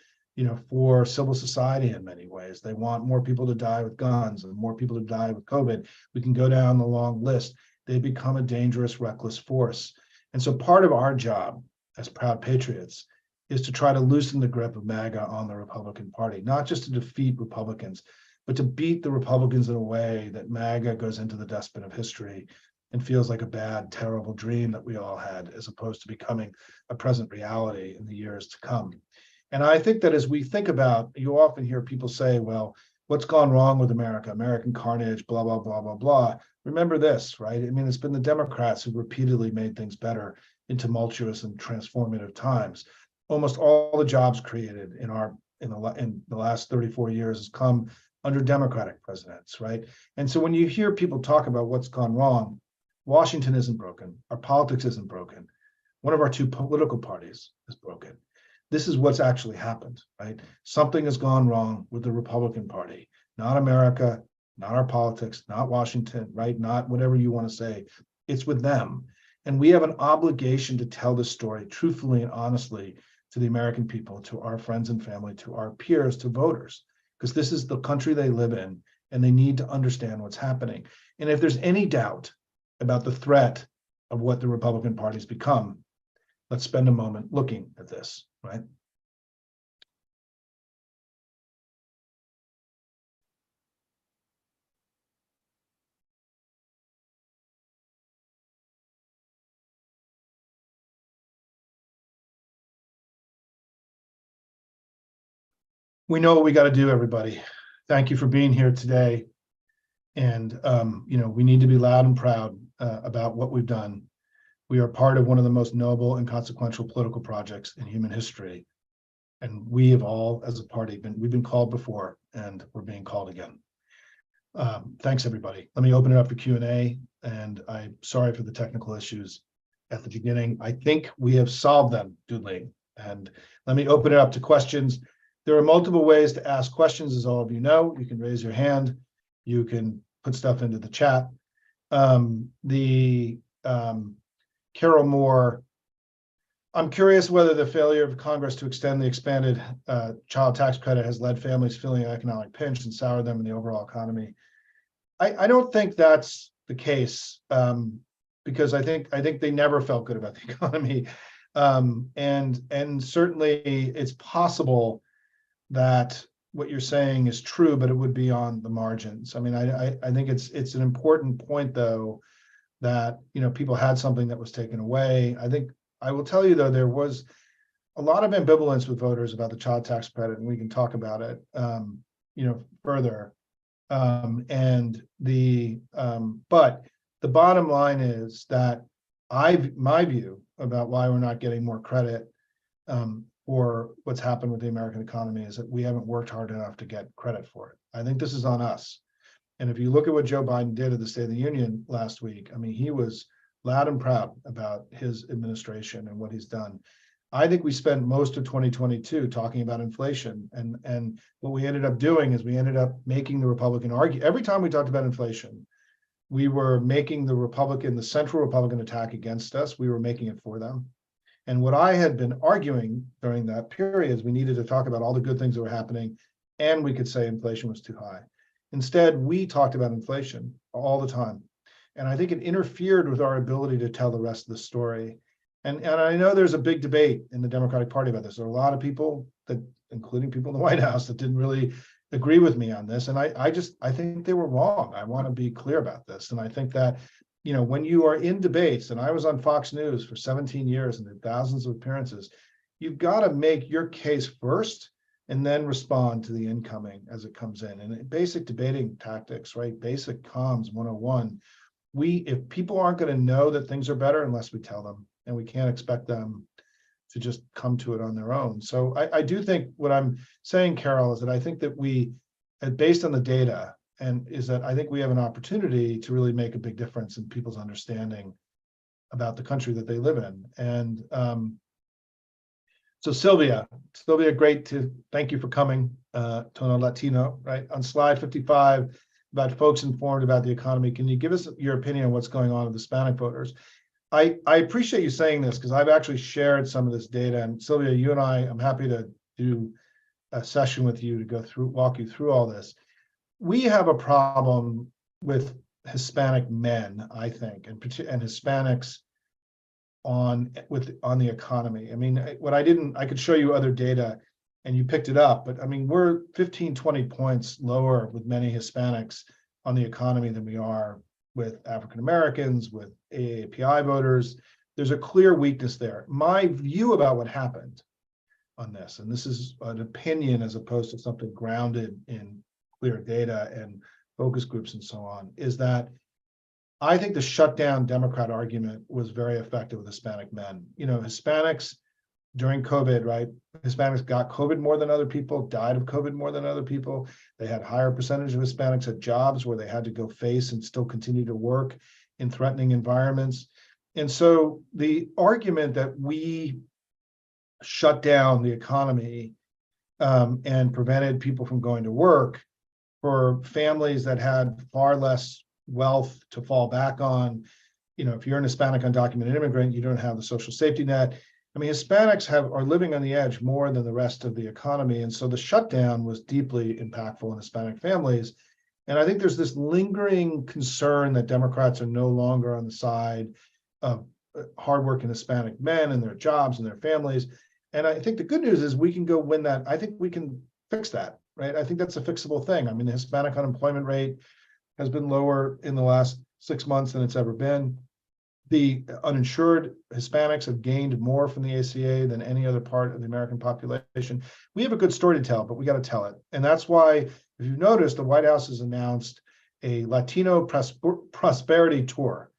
for civil society in many ways. They want more people to die with guns and more people to die with COVID. We can go down the long list. They become a dangerous, reckless force. And so part of our job as proud patriots is to try to loosen the grip of MAGA on the Republican Party, not just to defeat Republicans, but to beat the Republicans in a way that MAGA goes into the dustbin of history and feels like a bad, terrible dream that we all had, as opposed to becoming a present reality in the years to come. And I think that as we think about, you often hear people say, well, what's gone wrong with America? American carnage, blah, blah, blah, blah, blah. Remember this, right? I mean, it's been the Democrats who repeatedly made things better in tumultuous and transformative times. Almost all the jobs created in the last 34 years has come under Democratic presidents, right? And so when you hear people talk about what's gone wrong, Washington isn't broken. Our politics isn't broken. One of our two political parties is broken. This is what's actually happened, right? Something has gone wrong with the Republican Party, not America, not our politics, not Washington, right? Not whatever you want to say. It's with them. And we have an obligation to tell this story truthfully and honestly to the American people, to our friends and family, to our peers, to voters, because this is the country they live in, and they need to understand what's happening. And if there's any doubt about the threat of what the Republican Party's become, let's spend a moment looking at this, right? We know what we got to do, everybody. Thank you for being here today. And, we need to be loud and proud about what we've done. We are part of one of the most noble and consequential political projects in human history. And we have all, as a party, we've been called before, and we're being called again. Thanks, everybody. Let me open it up for Q&A, and I'm sorry for the technical issues at the beginning. I think we have solved them, Dudley. And let me open it up to questions. There are multiple ways to ask questions, as all of you know. You can raise your hand. You can put stuff into the chat. Carol Moore, I'm curious whether the failure of Congress to extend the expanded child tax credit has led families feeling an economic pinch and soured them in the overall economy. I don't think that's the case, because I think they never felt good about the economy, and certainly it's possible that what you're saying is true, but it would be on the margins. I mean, I think it's an important point, though, that people had something that was taken away. I think I will tell you, though, there was a lot of ambivalence with voters about the child tax credit, and we can talk about it further. But the bottom line is that my view about why we're not getting more credit for what's happened with the American economy is that we haven't worked hard enough to get credit for it. I think this is on us. And if you look at what Joe Biden did at the State of the Union last week, I mean, he was loud and proud about his administration and what he's done. I think we spent most of 2022 talking about inflation, and what we ended up doing is we ended up making the Republican argue. Every time we talked about inflation, we were making the central Republican attack against us, we were making it for them. And what I had been arguing during that period is we needed to talk about all the good things that were happening, and we could say inflation was too high. Instead, we talked about inflation all the time. And I think it interfered with our ability to tell the rest of the story. And I know there's a big debate in the Democratic Party about this. There are a lot of people that, including people in the White House, that didn't really agree with me on this. And I think they were wrong. I want to be clear about this. And I think that, when you are in debates, and I was on Fox News for 17 years and did thousands of appearances, you've got to make your case first and then respond to the incoming as it comes in. And basic debating tactics, right? Basic comms 101. If people aren't going to know that things are better unless we tell them, and we can't expect them to just come to it on their own. So I do think what I'm saying, Carol, is that I think that based on the data, I think we have an opportunity to really make a big difference in people's understanding about the country that they live in. And so Sylvia, thank you for coming, Tono Latino, right? On slide 55, about folks informed about the economy. Can you give us your opinion on what's going on with Hispanic voters? I appreciate you saying this, because I've actually shared some of this data. And Sylvia, you and I'm happy to do a session with you to walk you through all this. We have a problem with Hispanic men, I think, and Hispanics on the economy. I mean, I could show you other data, and you picked it up. But I mean, we're 15, 20 points lower with many Hispanics on the economy than we are with African Americans, with AAPI voters. There's a clear weakness there. My view about what happened on this, and this is an opinion as opposed to something grounded in clear data and focus groups and so on, is that I think the shutdown Democrat argument was very effective with Hispanic men. You know, Hispanics during COVID, right? Hispanics got COVID more than other people, died of COVID more than other people. They had higher percentage of Hispanics at jobs where they had to go face and still continue to work in threatening environments. And so the argument that we shut down the economy and prevented people from going to work for families that had far less wealth to fall back on. You know, if you're an Hispanic undocumented immigrant, you don't have the social safety net. I mean, Hispanics are living on the edge more than the rest of the economy. And so the shutdown was deeply impactful in Hispanic families. And I think there's this lingering concern that Democrats are no longer on the side of hardworking Hispanic men and their jobs and their families. And I think the good news is we can go win that. I think we can fix that, right? I think that's a fixable thing. I mean, the Hispanic unemployment rate has been lower in the last 6 months than it's ever been. The uninsured Hispanics have gained more from the ACA than any other part of the American population. We have a good story to tell, but we got to tell it. And that's why, if you've noticed, the White House has announced a Latino prosperity tour.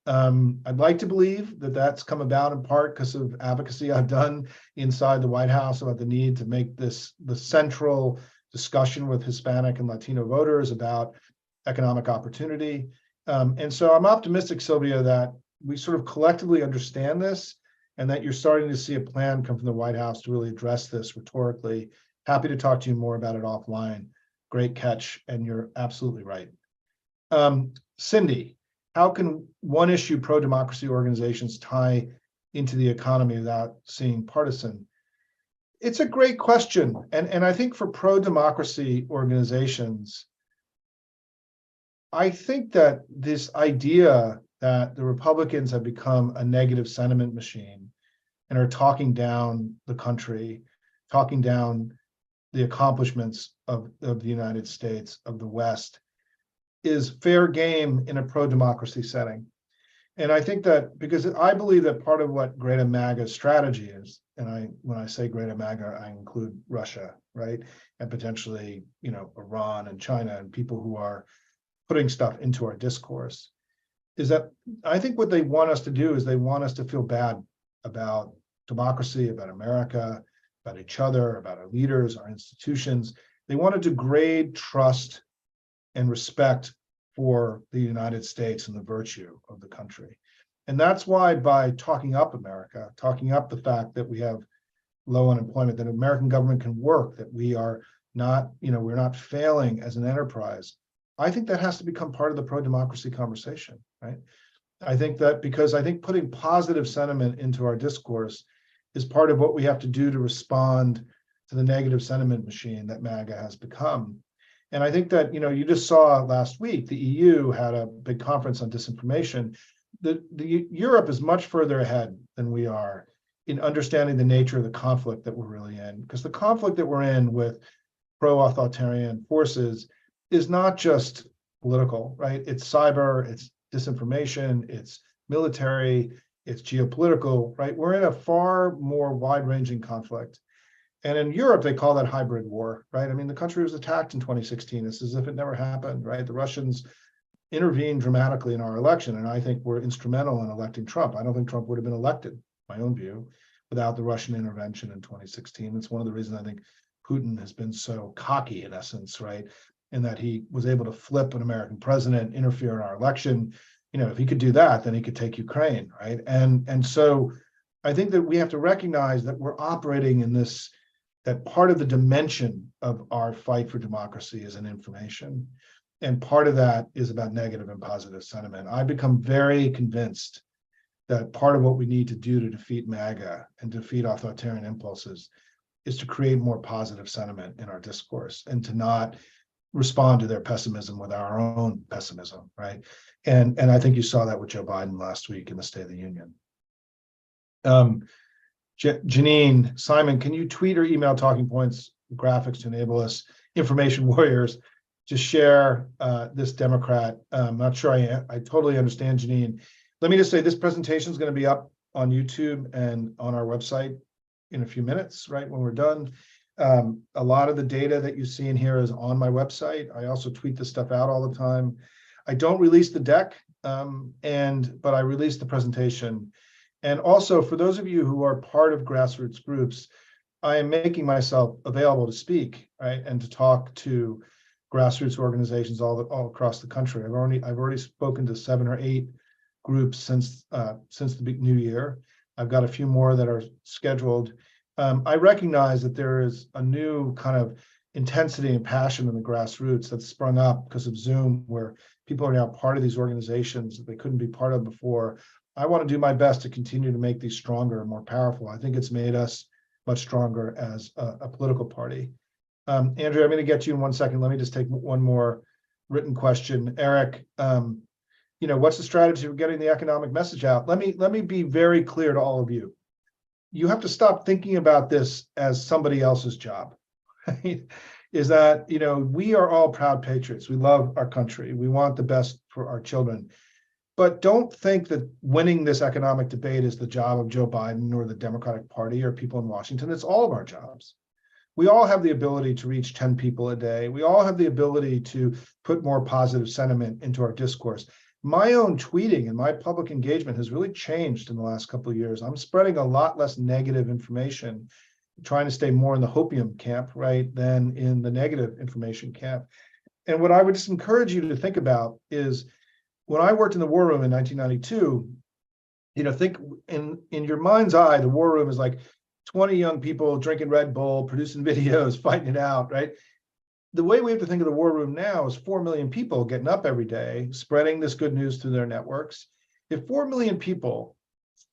I'd like to believe that that's come about in part because of advocacy I've done inside the White House about the need to make this the central discussion with Hispanic and Latino voters about economic opportunity. And so I'm optimistic, Sylvia, that we sort of collectively understand this and that you're starting to see a plan come from the White House to really address this rhetorically. Happy to talk to you more about it offline. Great catch, and you're absolutely right. Cindy, how can one issue pro-democracy organizations tie into the economy without seeing partisan? It's a great question. And I think for pro-democracy organizations, I think that this idea that the Republicans have become a negative sentiment machine and are talking down the country, talking down the accomplishments of the United States, of the West, is fair game in a pro-democracy setting. And I think that because I believe that part of what Greater MAGA's strategy is, and when I say Greater MAGA, I include Russia, right? And potentially, you know, Iran and China and people who are putting stuff into our discourse, is that I think what they want us to do is they want us to feel bad about democracy, about America, about each other, about our leaders, our institutions. They want to degrade trust and respect for the United States and the virtue of the country. And that's why by talking up America, talking up the fact that we have low unemployment, that American government can work, that we are not, you know, we're not failing as an enterprise, I think that has to become part of the pro-democracy conversation, right? I think that because I think putting positive sentiment into our discourse is part of what we have to do to respond to the negative sentiment machine that MAGA has become. And I think that, you know, you just saw last week, the EU had a big conference on disinformation. Europe is much further ahead than we are in understanding the nature of the conflict that we're really in, because the conflict that we're in with pro-authoritarian forces is not just political, right? It's cyber, it's disinformation, it's military, it's geopolitical, right? We're in a far more wide-ranging conflict. And in Europe, they call that hybrid war, right? I mean, the country was attacked in 2016. It's as if it never happened, right? The Russians intervened dramatically in our election, and I think were instrumental in electing Trump. I don't think Trump would have been elected, my own view, without the Russian intervention in 2016. It's one of the reasons I think Putin has been so cocky, in essence, right? In that he was able to flip an American president, interfere in our election. You know, if he could do that, then he could take Ukraine, right? And so I think that we have to recognize that we're operating in this, that part of the dimension of our fight for democracy is in information. And part of that is about negative and positive sentiment. I've become very convinced that part of what we need to do to defeat MAGA and defeat authoritarian impulses is to create more positive sentiment in our discourse and to not respond to their pessimism with our own pessimism, right? And I think you saw that with Joe Biden last week in the State of the Union. Janine, Simon, can you tweet or email talking points graphics to enable us information warriors to share this Democrat? I'm not sure I totally understand, Janine. Let me just say this presentation is going to be up on YouTube and on our website in a few minutes, right when we're done. A lot of the data that you see in here is on my website. I also tweet this stuff out all the time. I don't release the deck, but I release the presentation. And also, for those of you who are part of grassroots groups, I am making myself available to speak, right, and to talk to grassroots organizations all across the country. I've already spoken to 7 or 8 groups since the new year. I've got a few more that are scheduled. I recognize that there is a new kind of intensity and passion in the grassroots that's sprung up because of Zoom, where people are now part of these organizations that they couldn't be part of before. I want to do my best to continue to make these stronger and more powerful. I think it's made us much stronger as a political party. Andrew, I'm going to get to you in 1 second. Let me just take one more written question. Eric, what's the strategy for getting the economic message out? Let me be very clear to all of you. You have to stop thinking about this as somebody else's job. Right? Is that, we are all proud patriots. We love our country. We want the best for our children. But don't think that winning this economic debate is the job of Joe Biden or the Democratic Party or people in Washington. It's all of our jobs. We all have the ability to reach 10 people a day. We all have the ability to put more positive sentiment into our discourse. My own tweeting and my public engagement has really changed in the last couple of years. I'm spreading a lot less negative information, trying to stay more in the hopium camp, right, than in the negative information camp. And what I would just encourage you to think about is, when I worked in the war room in 1992, think in your mind's eye, the war room is like 20 young people drinking Red Bull, producing videos, fighting it out, right? The way we have to think of the war room now is 4 million people getting up every day, spreading this good news through their networks. If 4 million people,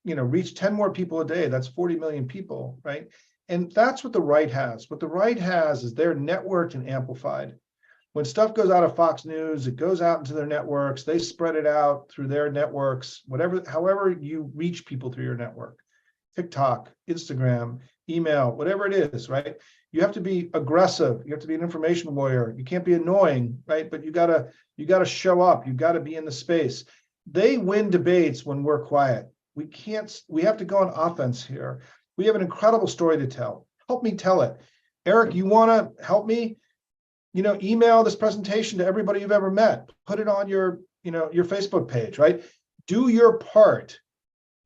reach 10 more people a day, that's 40 million people, right? And that's what the right has. What the right has is they're networked and amplified. When stuff goes out of Fox News, it goes out into their networks. They spread it out through their networks, however you reach people through your network, TikTok, Instagram, email, whatever it is, right? You have to be aggressive. You have to be an information warrior. You can't be annoying, right? But you gotta show up. You gotta be in the space. They win debates when we're quiet. We have to go on offense here. We have an incredible story to tell. Help me tell it. Eric, you wanna help me? Email this presentation to everybody you've ever met, put it on your Facebook page, right? Do your part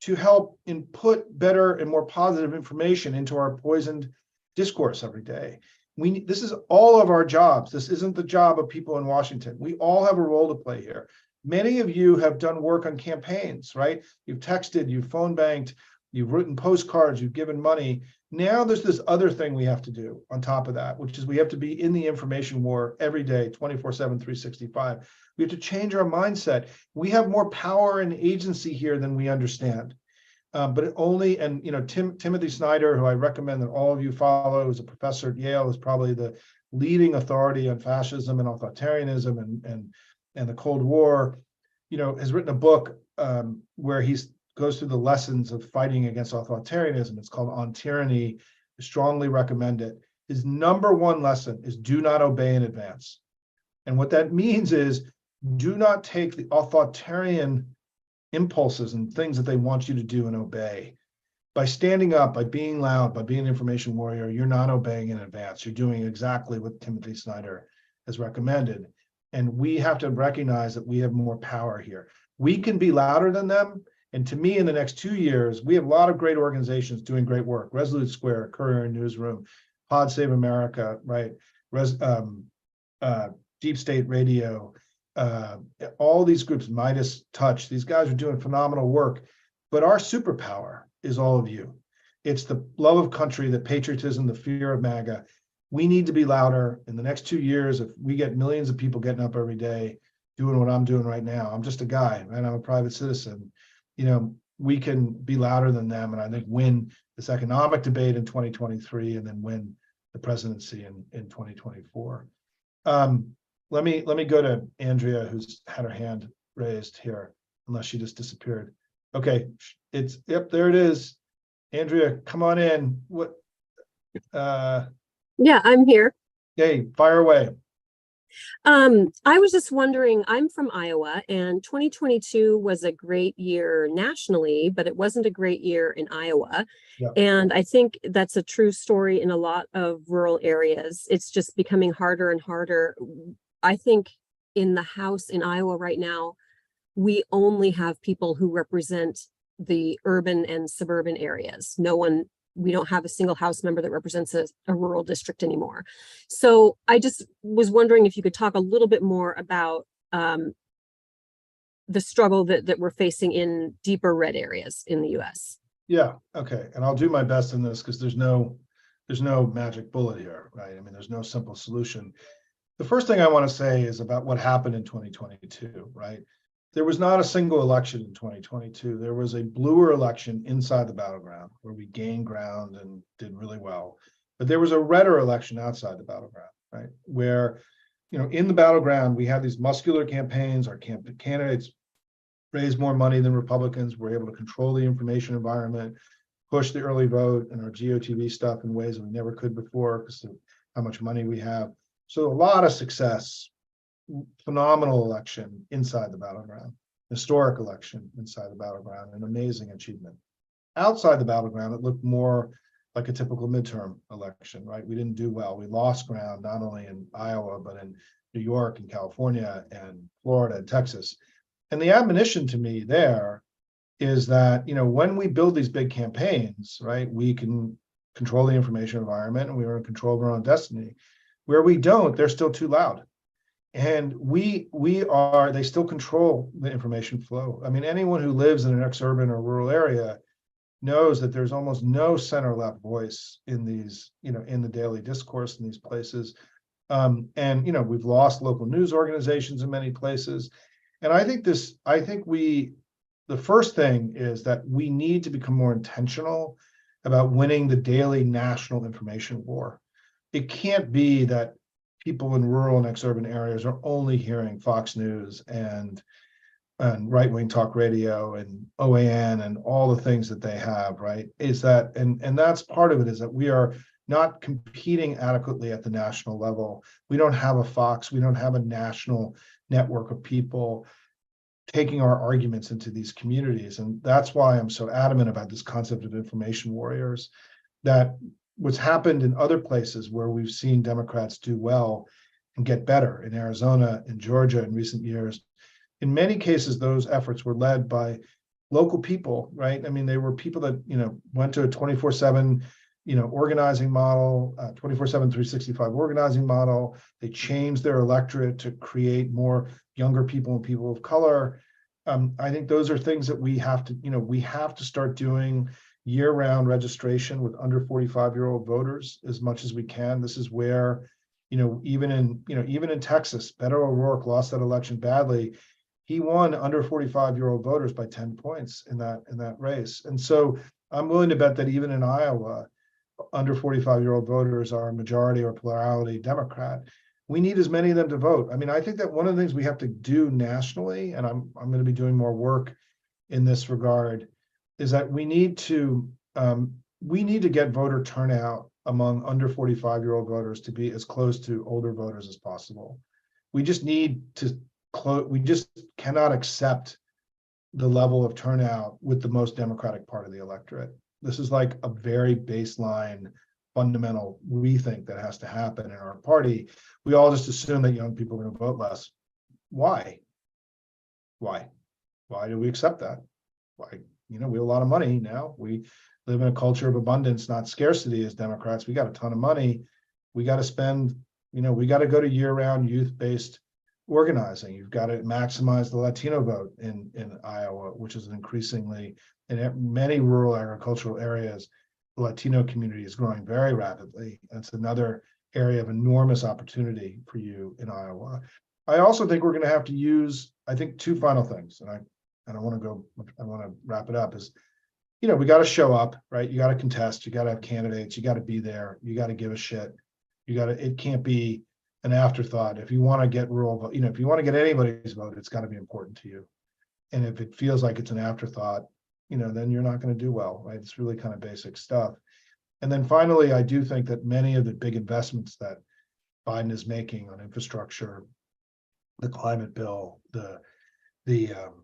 to help input better and more positive information into our poisoned discourse every day. This is all of our jobs. This isn't the job of people in Washington. We all have a role to play here. Many of you have done work on campaigns, right? You've texted, you've phone banked, you've written postcards, you've given money. Now there's this other thing we have to do on top of that, which is we have to be in the information war every day, 24/7, 365. We have to change our mindset. We have more power and agency here than we understand. Timothy Snyder, who I recommend that all of you follow, who's a professor at Yale, is probably the leading authority on fascism and authoritarianism and the Cold War, has written a book where he goes through the lessons of fighting against authoritarianism. It's called On Tyranny. I strongly recommend it. His number one lesson is do not obey in advance. And what that means is do not take the authoritarian impulses and things that they want you to do and obey. By standing up, by being loud, by being an information warrior, you're not obeying in advance. You're doing exactly what Timothy Snyder has recommended. And we have to recognize that we have more power here. We can be louder than them. And to me, in the next 2 years, we have a lot of great organizations doing great work. Resolute Square, Courier and Newsroom, Pod Save America, right? Deep State Radio, all these groups, Midas Touch, these guys are doing phenomenal work. But our superpower is all of you. It's the love of country, the patriotism, the fear of MAGA. We need to be louder. In the next 2 years, if we get millions of people getting up every day, doing what I'm doing right now, I'm just a guy, and I'm a private citizen. We can be louder than them, and I think win this economic debate in 2023, and then win the presidency in 2024. Let me go to Andrea, who's had her hand raised here, unless she just disappeared. Okay, yep, there it is. Andrea, come on in. Yeah, I'm here. Hey, fire away. I was just wondering, I'm from Iowa, and 2022 was a great year nationally, but it wasn't a great year in Iowa. Yeah. And I think that's a true story in a lot of rural areas. It's just becoming harder and harder. I think in the House in Iowa right now, we only have people who represent the urban and suburban areas. We don't have a single House member that represents a rural district anymore. So I just was wondering if you could talk a little bit more about the struggle that we're facing in deeper red areas in the US. Yeah, okay. And I'll do my best in this because there's no magic bullet here, right? I mean, there's no simple solution. The first thing I want to say is about what happened in 2022, right? There was not a single election in 2022. There was a bluer election inside the battleground where we gained ground and did really well. But there was a redder election outside the battleground, right? Where, in the battleground, we had these muscular campaigns. Our candidates raised more money than Republicans. We're able to control the information environment, push the early vote and our GOTV stuff in ways that we never could before because of how much money we have. So a lot of success, phenomenal election inside the battleground, historic election inside the battleground, an amazing achievement. Outside the battleground, it looked more like a typical midterm election, right? We didn't do well. We lost ground, not only in Iowa, but in New York and California and Florida and Texas. And the admonition to me there is that, when we build these big campaigns, right, we can control the information environment and we are in control of our own destiny. Where we don't, they're still too loud. And they still control the information flow. I mean, anyone who lives in an ex-urban or rural area knows that there's almost no center-left voice in these, in the daily discourse in these places. We've lost local news organizations in many places. And the first thing is that we need to become more intentional about winning the daily national information war. It can't be that people in rural and ex-urban areas are only hearing Fox News and right-wing talk radio and OAN and all the things that they have, right? And that's part of it, is that we are not competing adequately at the national level. We don't have a Fox, we don't have a national network of people taking our arguments into these communities. And that's why I'm so adamant about this concept of information warriors, that what's happened in other places where we've seen Democrats do well and get better, in Arizona and Georgia in recent years, in many cases, those efforts were led by local people, right? I mean, they were people that, went to a 24/7, organizing model, 24/7, 365 organizing model. They changed their electorate to create more younger people and people of color. I think those are things that we have to start doing year-round registration with under 45-year-old voters as much as we can. This is where, even in Texas, Beto O'Rourke lost that election badly. He won under 45-year-old voters by 10 points in that race. And so I'm willing to bet that even in Iowa, under 45-year-old voters are a majority or plurality Democrat. We need as many of them to vote. I mean, I think that one of the things we have to do nationally, and I'm going to be doing more work in this regard, is that we need to get voter turnout among under 45-year-old voters to be as close to older voters as possible. We just cannot accept the level of turnout with the most Democratic part of the electorate. This is like a very baseline, fundamental rethink that has to happen in our party. We all just assume that young people are going to vote less. Why? Why do we accept that? Why? We have a lot of money now. We live in a culture of abundance, not scarcity as Democrats. We got a ton of money. We got to spend, we got to go to year-round youth-based organizing. You've got to maximize the Latino vote in Iowa, which is increasingly, in many rural agricultural areas, the Latino community is growing very rapidly. It's another area of enormous opportunity for you in Iowa. I also think we're going to have to use, two final things, and I want to wrap it up, is, we got to show up, right? You got to contest, you got to have candidates, you got to be there, you got to give a shit. It can't be an afterthought. If you want to get rural vote, if you want to get anybody's vote, it's got to be important to you. And if it feels like it's an afterthought, then you're not going to do well, right? It's really kind of basic stuff. And then finally, I do think that many of the big investments that Biden is making on infrastructure, the climate bill, the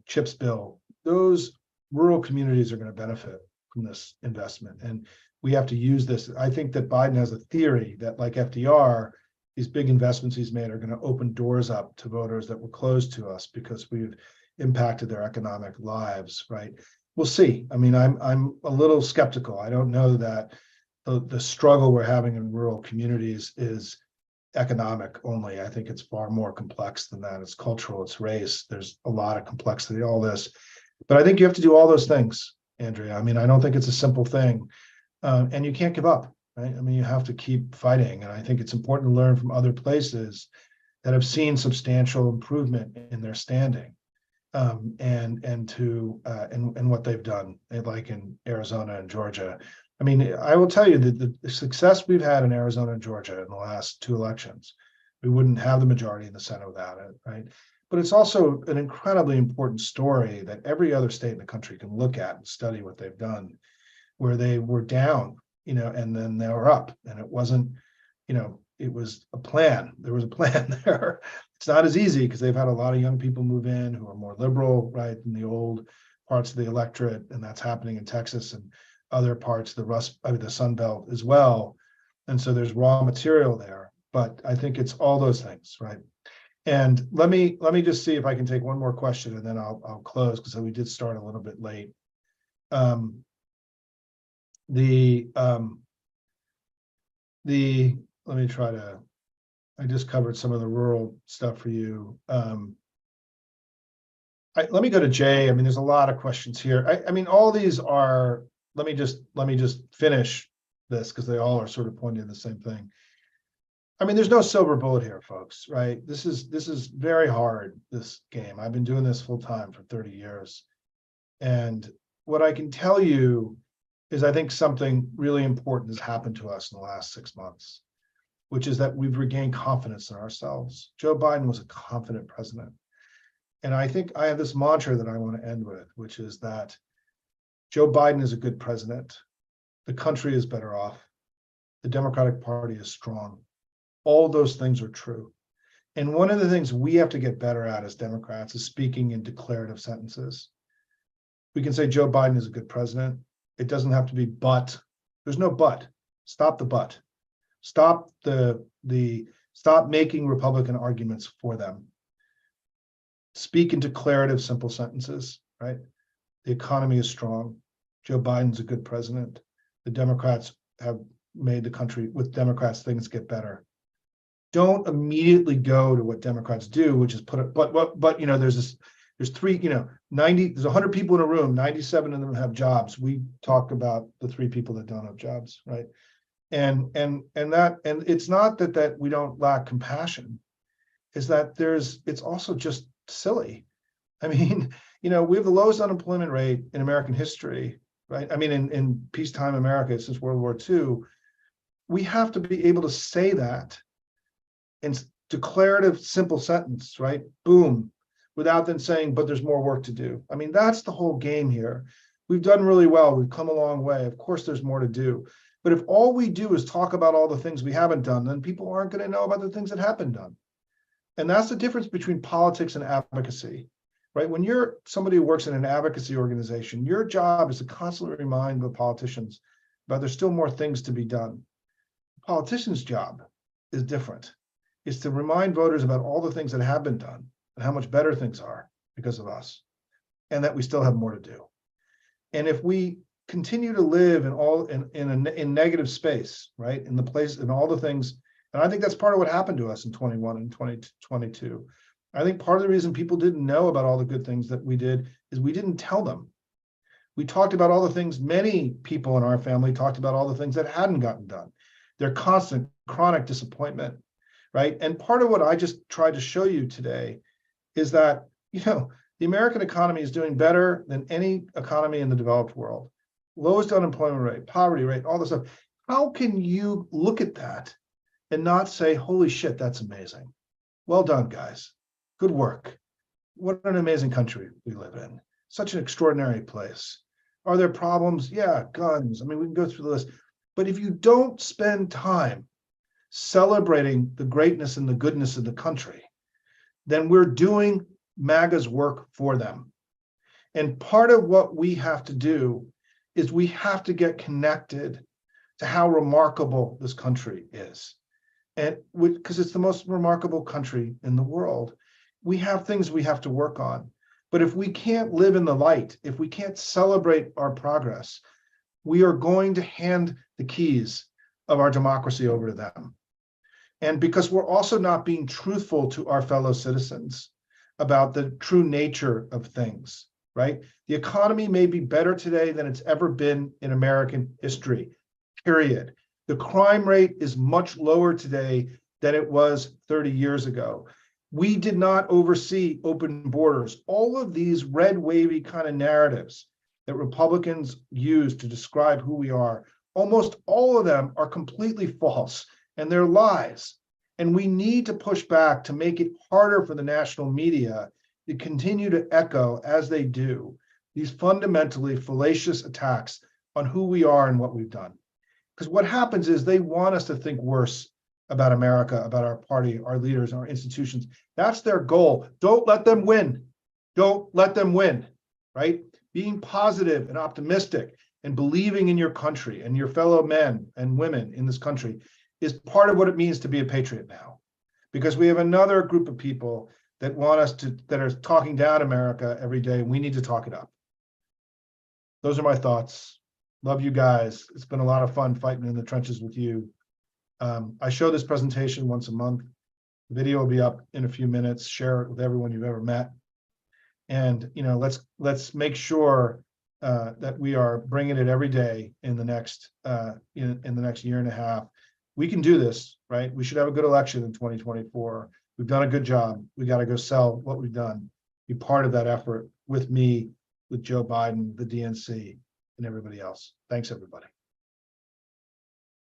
CHIPS bill, those rural communities are going to benefit from this investment. And we have to use this. I think that Biden has a theory that, like FDR, these big investments he's made are going to open doors up to voters that were closed to us because we've impacted their economic lives, right? We'll see. I mean, I'm a little skeptical. I don't know that the struggle we're having in rural communities is economic only. I think it's far more complex than that. It's cultural, it's race. There's a lot of complexity to all this. But I think you have to do all those things, Andrea. I mean, I don't think it's a simple thing. And you can't give up, right? I mean, you have to keep fighting. And I think it's important to learn from other places that have seen substantial improvement in their standing, and what they've done, like in Arizona and Georgia. I mean, I will tell you that the success we've had in Arizona and Georgia in the last two elections, we wouldn't have the majority in the Senate without it, right? But it's also an incredibly important story that every other state in the country can look at and study what they've done, where they were down, and then they were up. And it wasn't, it was a plan. There was a plan there. It's not as easy because they've had a lot of young people move in who are more liberal, right, in the old parts of the electorate, and that's happening in Texas and other parts, the Sun Belt as well. And so there's raw material there. But I think it's all those things, right? And let me just see if I can take one more question, and then I'll close because we did start a little bit late. Let me try to. I just covered some of the rural stuff for you. Let me go to Jay. I mean, there's a lot of questions here. I mean, all these are. Let me just finish this because they all are sort of pointing to the same thing. I mean, there's no silver bullet here, folks, right? This is very hard, this game. I've been doing this full time for 30 years. And what I can tell you is I think something really important has happened to us in the last 6 months, which is that we've regained confidence in ourselves. Joe Biden was a confident president. And I think I have this mantra that I want to end with, which is that Joe Biden is a good president. The country is better off. The Democratic Party is strong. All those things are true. And one of the things we have to get better at as Democrats is speaking in declarative sentences. We can say Joe Biden is a good president. It doesn't have to be but. There's no but. Stop the but. Stop stop making Republican arguments for them. Speak in declarative, simple sentences, right? The economy is strong. Joe Biden's a good president. The Democrats have made the country, with Democrats, things get better. Don't immediately go to what Democrats do, which is put it, but there's 100 people in a room, 97 of them have jobs. We talk about the 3 people that don't have jobs, right? And it's not that we don't lack compassion, is that it's also just silly. I mean, we have the lowest unemployment rate in American history, right? I mean, in peacetime America since World War II. We have to be able to say that in declarative, simple sentence, right? Boom, without then saying, but there's more work to do. I mean, that's the whole game here. We've done really well. We've come a long way. Of course, there's more to do. But if all we do is talk about all the things we haven't done, then people aren't going to know about the things that have been done. And that's the difference between politics and advocacy, right? When you're somebody who works in an advocacy organization, your job is to constantly remind the politicians about there's still more things to be done. The politician's job is different. It's to remind voters about all the things that have been done and how much better things are because of us, and that we still have more to do. And if we continue to live in negative space, right, in all the things, and I think that's part of what happened to us in 21 and 2022. I think part of the reason people didn't know about all the good things that we did is we didn't tell them. We talked about all the things, many people in our family talked about all the things that hadn't gotten done. Their constant chronic disappointment, right? And part of what I just tried to show you today is that, the American economy is doing better than any economy in the developed world. Lowest unemployment rate, poverty rate, all this stuff. How can you look at that and not say, holy shit, that's amazing. Well done, guys. Good work. What an amazing country we live in. Such an extraordinary place. Are there problems? Yeah, guns. I mean, we can go through the list. But if you don't spend time celebrating the greatness and the goodness of the country, then we're doing MAGA's work for them. And part of what we have to do is we have to get connected to how remarkable this country is. And because it's the most remarkable country in the world, we have things we have to work on. But if we can't live in the light, if we can't celebrate our progress, we are going to hand the keys of our democracy over to them. And because we're also not being truthful to our fellow citizens about the true nature of things, right? The economy may be better today than it's ever been in American history, period. The crime rate is much lower today than it was 30 years ago. We did not oversee open borders. All of these red wavy kind of narratives that Republicans use to describe who we are, almost all of them are completely false and they're lies. And we need to push back to make it harder for the national media to continue to echo, as they do, these fundamentally fallacious attacks on who we are and what we've done. Because what happens is they want us to think worse about America, about our party, our leaders, our institutions. That's their goal. Don't let them win. Don't let them win, right? Being positive and optimistic and believing in your country and your fellow men and women in this country is part of what it means to be a patriot now. Because we have another group of people that want us to, that are talking down America every day. We need to talk it up. Those are my thoughts. Love you guys. It's been a lot of fun fighting in the trenches with you. I show this presentation once a month. The video will be up in a few minutes. Share it with everyone you've ever met. And let's make sure that we are bringing it every day in the next in the next year and a half. We can do this, right? We should have a good election in 2024. We've done a good job. We got to go sell what we've done. Be part of that effort with me, with Joe Biden, the DNC, and everybody else. Thanks, everybody.